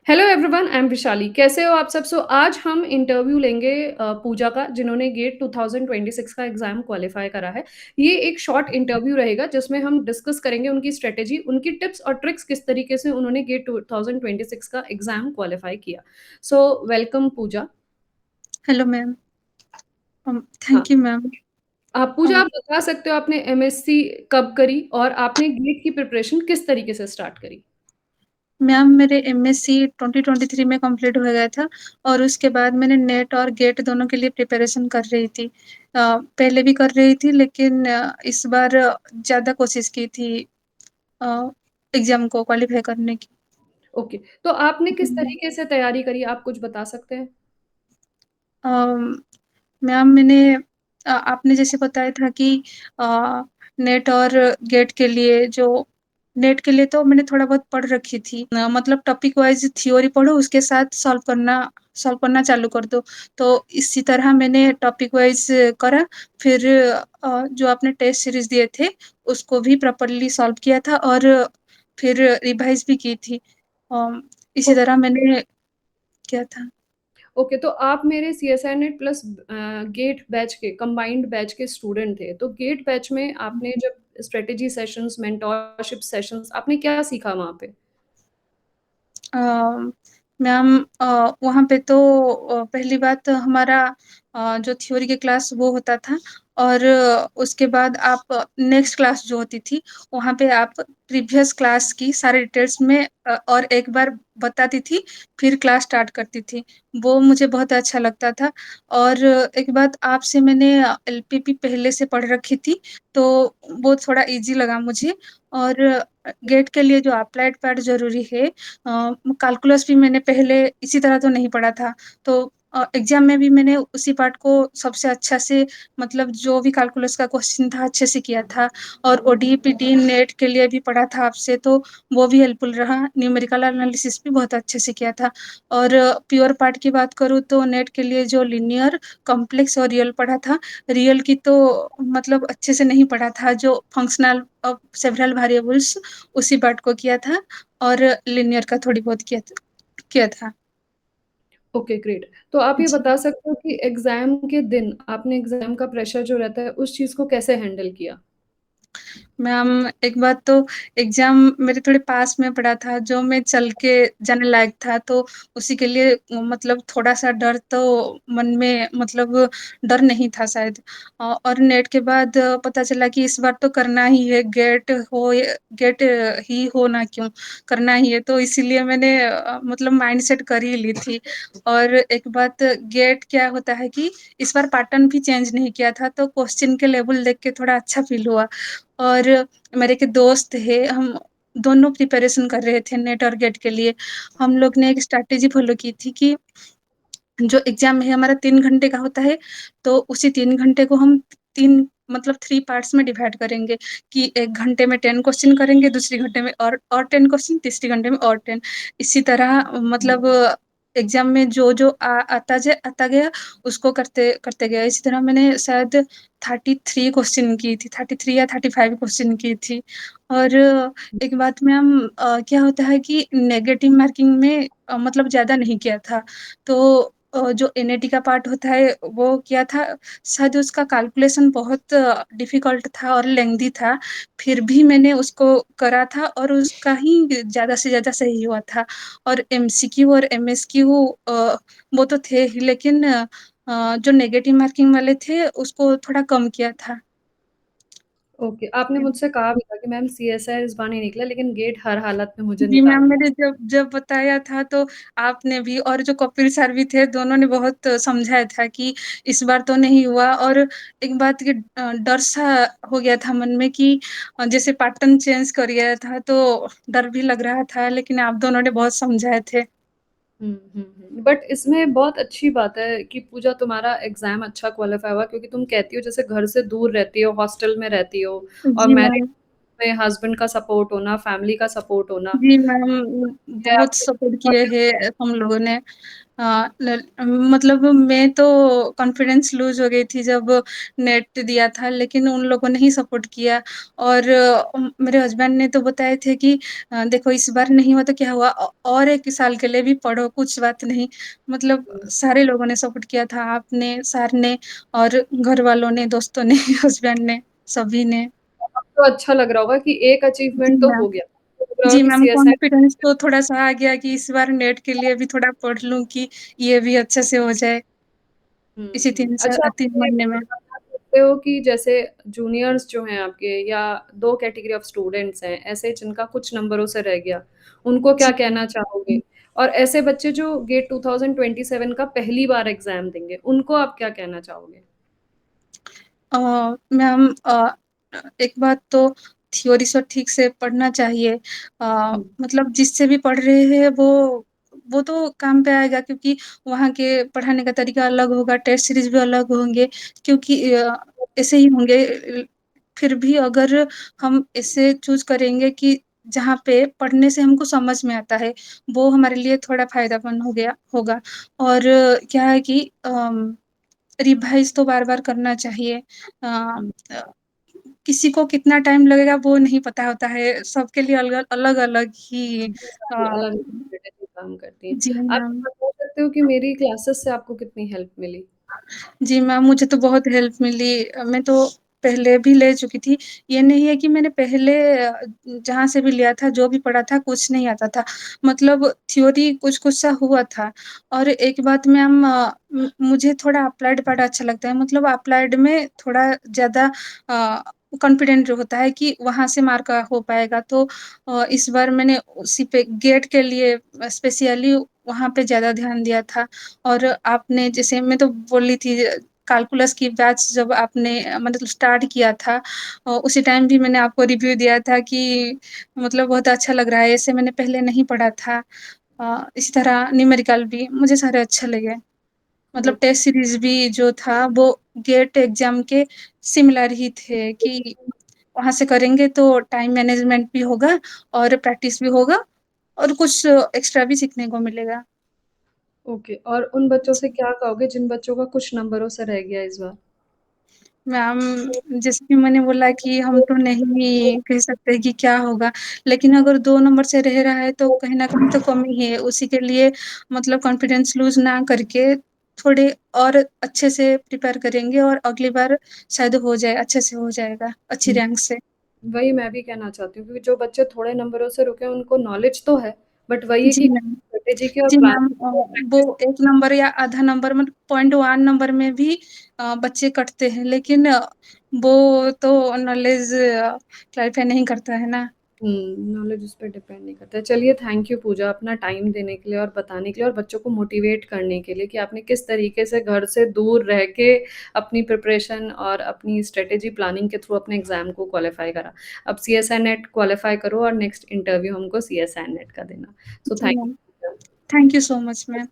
Hello everyone, I am Vaishali. कैसे हो आप सब? आज हम इंटरव्यू लेंगे पूजा का, जिन्होंने गेट 2026 का एग्जाम क्वालिफाई करा है। ये एक शॉर्ट इंटरव्यू रहेगा जिसमें हम डिस्कस करेंगे उनकी स्ट्रेटेजी, उनकी टिप्स और ट्रिक्स, किस तरीके से उन्होंने गेट 2026 का एग्जाम क्वालिफाई किया। वेलकम पूजा। Hello ma'am. हाँ, थैंक यू मैम। पूजा, आप बता सकते हो आपने एमएससी कब करी और आपने गेट की प्रिपरेशन किस तरीके से स्टार्ट करी? मैम मेरे एमएससी 2023 में कंप्लीट हो गया था और उसके बाद मैंने नेट और गेट दोनों के लिए प्रिपरेशन कर रही थी। पहले भी कर रही थी लेकिन इस बार ज़्यादा कोशिश की थी एग्ज़ाम को क्वालिफाई करने की। ओके, तो आपने किस हम्म। तरीके से तैयारी करी, आप कुछ बता सकते हैं? अम, मैम मैंने आपने जैसे बताया था कि अ, नेट और गेट के लिए जो नेट के लिए तो मैंने थोड़ा बहुत पढ़ रखी थी। मतलब टॉपिक वाइज़ थ्योरी पढ़ो उसके साथ सॉल्व करना चालू कर दो। तो इसी तरह मैंने टॉपिक वाइज़ करा। फिर जो आपने टेस्ट सीरीज़ दिए थे उसको भी प्रॉपर्ली सॉल्व किया था और फिर रिवाइज़ भी की थी। इसी तरह मैंने किया था। ओके, तो आप मेरे CSI net plus GATE batch के कंबाइंड बैच के स्टूडेंट थे। तो गेट बैच में आपने जब स्ट्रेटेजी सेशंस, मेंटोरशिप सेशंस, आपने क्या सीखा वहाँ पे? अ, मैम वहाँ पे तो पहली बात हमारा जो थ्योरी के क्लास वो होता था और उसके बाद आप नेक्स्ट क्लास जो होती थी, वहाँ पे आप प्रीवियस क्लास की सारे डिटेल्स में और एक बार बताती थी, फिर क्लास स्टार्ट करती थी। वो मुझे बहुत अच्छा लगता था और एक बात आपसे मैंने एलपीपी पहले से पढ़ रखी थी, तो वो थोड़ा ईज़ी लगा मुझे और गेट के लिए जो अप्लाइड पार्ट ज़रूरी है कैलकुलस भी मैंने पहले इसी तरह तो नहीं पढ़ा था, तो एग्ज़ाम में भी मैंने उसी पार्ट को सबसे अच्छा से मतलब जो भी कैलकुलस का क्वेश्चन था अच्छे से किया था और ओडीपीटी नेट के लिए भी पढ़ा था आपसे तो वो भी हेल्पफुल रहा। न्यूमेरिकल एनालिसिस भी बहुत अच्छे से किया था और प्योर पार्ट की बात करूँ तो नेट के लिए जो लीनियर, कॉम्प्लेक्स और रियल पढ़ा था। रियल की तो मतलब अच्छे से नहीं पढ़ा था, जो फंक्शनल ऑफ सेवरल वेरिएबल्स उसी पार्ट को किया था और लिनियर का थोड़ी बहुत किया था। Okay, great. तो आप ये जी। बता सकते हो कि एग्जाम के दिन आपने एग्जाम का प्रेशर जो रहता है उस चीज़ को कैसे हैंडल किया? मैम एक बात तो एग्ज़ाम मेरे थोड़े पास में पड़ा था, जो मैं चल के जाने लायक था, तो उसी के लिए मतलब थोड़ा-सा डर तो मन में मतलब डर नहीं था शायद। और नेट के बाद पता चला कि इस बार तो करना ही है, गेट ही हो ना क्यों, करना ही है, तो इसीलिए मैंने मतलब माइंडसेट कर ही ली थी। और एक बात गेट क्या होता है कि इस बार पैटर्न भी चेंज नहीं किया था, तो क्वेश्चन के लेवल देख के थोड़ा अच्छा फ़ील हुआ। और मेरे के दोस्त थे, हम दोनों प्रिपरेशन कर रहे थे नेट और गेट के लिए। हम लोग ने एक स्ट्रैटेजी फ़ॉलो की थी कि जो एग्ज़ाम है हमारा 3 घंटे का होता है, तो उसी 3 घंटे को हम 3 मतलब 3 पार्ट्स में डिवाइड करेंगे कि 1 घंटे में 10 क्वेश्चन करेंगे, दूसरी घंटे में और 10 क्वेश्चन, तीसरी घंटे में और 10। इसी तरह मतलब एग्ज़ाम में जो आता गया उसको करते करते गए। इसी तरह मैंने शायद 33 क्वेश्चन की थी, 33 या 35 क्वेश्चन की थी। और एक बात मैम क्या होता है कि नेगेटिव मार्किंग में मतलब ज़्यादा नहीं किया था। तो जो एनएटी का पार्ट होता है वो किया था, शायद उसका कैलकुलेशन बहुत डिफ़िकल्ट था और लेंथी था, फिर भी मैंने उसको करा था और उसका ही ज़्यादा से ज़्यादा सही हुआ था। और एमसीक्यू और एमएसक्यू वो तो थे ही लेकिन जो नेगेटिव मार्किंग वाले थे उसको थोड़ा कम किया था। ओके, आपने मुझसे कहा भी था कि मैम सीएसआई इस बार नहीं निकला, लेकिन गेट हर हालत में मुझे जी मैम, निकालना है। मैंने जब जब बताया था तो आपने भी और जो कपिल सर भी थे, दोनों ने बहुत समझाया था कि इस बार तो नहीं हुआ और एक बात कि डर-सा हो गया था मन में कि जैसे पैटर्न चेंज कर गया था, तो डर भी लग रहा था, लेकिन आप दोनों ने बहुत समझाए थे। बट इसमें बहुत अच्छी बात है कि पूजा, तुम्हारा एग्जाम अच्छा क्वालिफाई हुआ, क्योंकि तुम कहती हो जैसे घर से दूर रहती हो, हॉस्टल में रहती हो, और जी मैरिड मैम। में हस्बैंड का सपोर्ट होना, फैमिली का सपोर्ट होना, जी मैम, ये बहुत आपके सपोर्ट बहुत किए help हैं किया। हम लोगों ने। ल मतलब मैं तो कॉन्फिडेंस लूज़ हो गई थी जब नेट दिया था, लेकिन उन लोगों ने ही सपोर्ट किया और मेरे हस्बैंड ने तो बताए थे कि देखो इस बार नहीं हुआ तो क्या हुआ और 1 साल के लिए भी पढ़ो, कुछ बात नहीं। मतलब हुँ। सारे लोगों ने सपोर्ट किया था, आपने, सर ने और घर वालों ने, दोस्तों ने, हस्बैंड ने, सभी ने। अब तो अच्छा लग रहा होगा कि एक जी अचीवमेंट तो मैम। हो गया। तो लग रहा होगा जी कि मैम, सीएसआई कॉन्फिडेंस तो थोड़ा-सा आ गया कि इस बार नेट के लिए भी थोड़ा पढ़ लूँ कि ये भी अच्छे से हो जाए, हुँ, इसी हुँ। अच्छा आप 3 मुझे महीने में। बता सकते हो कि जैसे जूनियर्स जो हैं आपके या 2 कैटेगरी ऑफ स्टूडेंट्स हैं, ऐसे जिनका कुछ नंबरों से रह गया, उनको क्या जी। कहना चाहोगे? और ऐसे बच्चे जो गेट 2027 का पहली बार एग्ज़ाम देंगे, उनको आप क्या कहना चाहोगे? अ, मैम एक बात तो थ्योरी से ठीक से पढ़ना चाहिए। हुँ, मतलब जिससे भी पढ़ रहे हैं वो तो काम पे आएगा क्योंकि वहाँ के पढ़ाने का तरीका अलग होगा, टेस्ट सीरीज़ भी अलग होंगे क्योंकि ऐसे ही होंगे फिर भी अगर हम ऐसे चूज़ करेंगे कि जहाँ पे पढ़ने से हमको समझ में आता है, वो हमारे लिए थोड़ा फ़ायदेमंद हो गया होगा। और क्या है कि रिवाइज़ तो बार-बार करना चाहिए। अ हुँ। अ, किसी को कितना टाइम लगेगा वो नहीं पता होता है, सबके लिए अलग-अलग ही जी, सारी अ, अलग स्ट्रैटेजी काम करती हैं। जी आप मैम। बता सकते हो कि मेरी क्लासेस से आपको कितनी हेल्प मिली? जी मैम, मुझे तो बहुत हेल्प मिली। मैं तो पहले भी ले चुकी थी। ये नहीं है कि मैंने पहले जहाँ से भी लिया था, जो भी पढ़ा था, कुछ नहीं आता था। मतलब थ्योरी कुछ-कुछ सा हुआ था। और एक बात मैम मुझे थोड़ा अप्लाइड पार्ट अच्छा लगता है। मतलब अप्लाइड में थोड़ा ज़्यादा अ, कॉन्फिडेंट होता है कि वहाँ से मार्क हो पाएगा। तो इस बार मैंने उसी पे गेट के लिए स्पेशली वहाँ पे ज़्यादा ध्यान दिया था। और आपने जैसे मैं तो बोली थी कैलकुलस की बैच जब आपने मतलब स्टार्ट किया था उसी टाइम भी मैंने आपको रिव्यू दिया था कि मतलब बहुत अच्छा लग रहा है, ऐसे मैंने पहले नहीं पढ़ा था। इसी तरह न्यूमेरिकल भी मुझे सारे अच्छे लगे। मतलब ओके, टेस्ट सीरीज़ भी जो था वो गेट एग्ज़ाम के सिमिलर ही थे कि वहाँ से करेंगे तो टाइम मैनेजमेंट भी होगा और प्रैक्टिस भी होगा और कुछ एक्स्ट्रा भी सीखने को मिलेगा। ओके और उन बच्चों से जी। क्या कहोगे जिन बच्चों का कुछ नंबरों से रह गया इस बार? मैम, जैसे कि मैंने बोला कि हम तो नहीं कह सकते कि क्या होगा, लेकिन अगर 2 नंबर से रह रहा है तो कहीं न कहीं तो कमी है। उसी के लिए मतलब कॉन्फिडेंस लूज़ ना करके थोड़े और अच्छे से प्रिपेयर करेंगे और अगली बार शायद हो जाए, अच्छे से हो जाएगा, अच्छी हुँ। रैंक से। वही मैं भी कहना चाहती हूँ क्योंकि जो बच्चे थोड़े नंबरों से रुके हैं उनको नॉलेज तो है, बट वही है जी कि मैम। स्ट्रैटेजी की और जी मैम, प्लानिंग की और वो प्रैक्टिस 1 नंबर या आधा नंबर मतलब 0.1 नंबर में भी बच्चे कटते हैं, लेकिन वो तो नॉलेज क्लैरिफ़ाई नहीं करता है ना। हुँ, नॉलेज उस पे डिपेंड नहीं करता है। चलिए थैंक यू पूजा अपना टाइम देने के लिए और बताने के लिए और बच्चों को मोटिवेट करने के लिए कि आपने किस तरीके से घर से दूर रह के अपनी प्रिपरेशन और अपनी स्ट्रैटेजी प्लानिंग के थ्रू अपने एग्ज़ाम को क्वालीफाई करा। अब सीएसआई नेट क्वालीफाई करो और नेक्स्ट इंटरव्यू हमको सीएसआई नेट का देना। सो जी thank ma'am. You. Thank you so much ma'am.